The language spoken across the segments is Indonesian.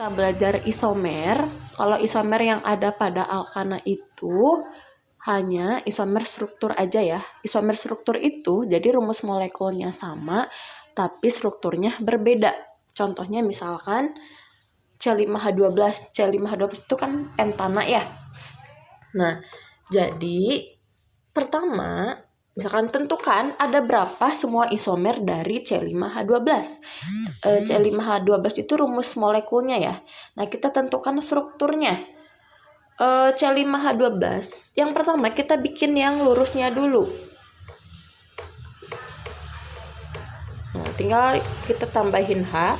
Kita belajar isomer. Kalau isomer yang ada pada alkana itu hanya isomer struktur aja ya. Isomer struktur itu jadi rumus molekulnya sama tapi strukturnya berbeda. Contohnya misalkan C5H12. C5H12 itu kan pentana ya. Nah, jadi pertama misalkan tentukan ada berapa semua isomer dari C5H12. C5H12 itu rumus molekulnya ya. Nah, kita tentukan strukturnya. C5H12, yang pertama kita bikin yang lurusnya dulu. Nah, tinggal kita tambahin H.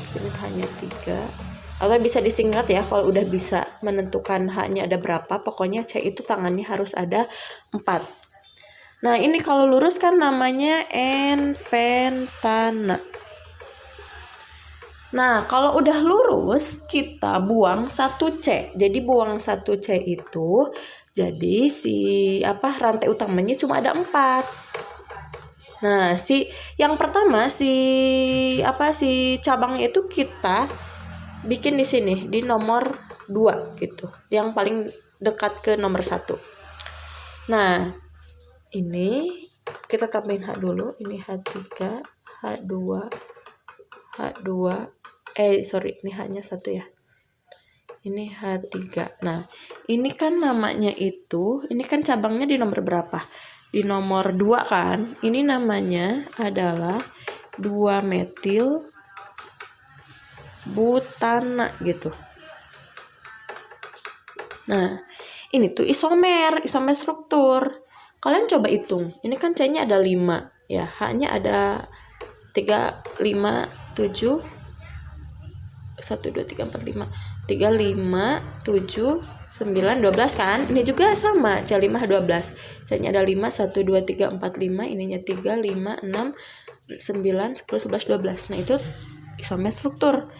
Sini hanya 3. Atau bisa disingkat ya kalau udah bisa menentukan H-nya ada berapa. Pokoknya C itu tangannya harus ada 4. Nah, ini kalau lurus kan namanya N-pentana. Nah, kalau udah lurus, kita buang 1C. Jadi buang 1C itu, jadi rantai utamanya cuma ada 4. Nah, yang pertama si cabangnya itu kita bikin di sini di nomor 2 gitu. Yang paling dekat ke nomor 1. Nah, ini kita tambahin H dulu. Ini H3, H2, ini hanya 1 ya. Ini H3. Nah, ini kan namanya itu, ini kan cabangnya di nomor berapa? Di nomor 2 kan. Ini namanya adalah 2-metil butana gitu. Nah, ini tuh isomer struktur. Kalian coba hitung. Ini kan C-nya ada 5 ya, H-nya ada 3, 5, 7 1, 2, 3, 4, 5 3, 5, 7, 9, 12 kan. Ini juga sama C5H12. C-nya ada 5, 1, 2, 3, 4, 5. Ininya 3, 5, 6, 9, 10, 11, 12. Nah, itu isomer struktur.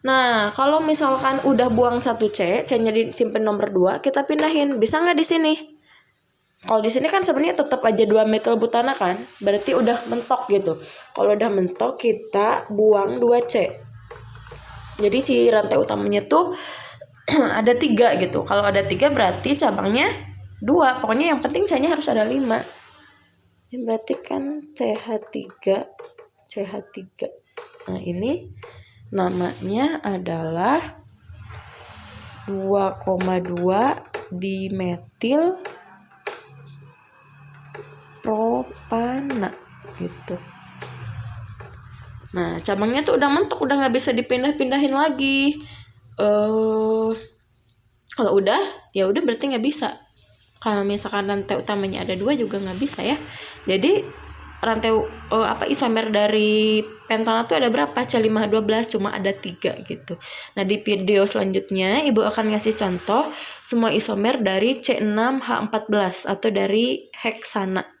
Nah, kalau misalkan udah buang 1C, C-nya disimpan nomor 2, kita pindahin. Bisa nggak di sini? Kalau di sini kan sebenarnya tetap aja 2-metil butana kan. Berarti udah mentok gitu. Kalau udah mentok, kita buang 2C. Jadi si rantai utamanya tuh ada 3 gitu. Kalau ada 3 berarti cabangnya 2. Pokoknya yang penting C-nya harus ada 5. Ini berarti kan CH3. Nah, ini namanya adalah 2,2 dimetil propana gitu. Nah, cabangnya tuh udah mentok, udah nggak bisa dipindah-pindahin lagi. Kalau udah, ya udah berarti nggak bisa. Kalau misalkan rantai utamanya ada 2 juga nggak bisa ya. Jadi rantai isomer dari pentana tuh ada berapa? C5H12 cuma ada 3 gitu. Nah, di video selanjutnya Ibu akan ngasih contoh semua isomer dari C6H14 atau dari heksana.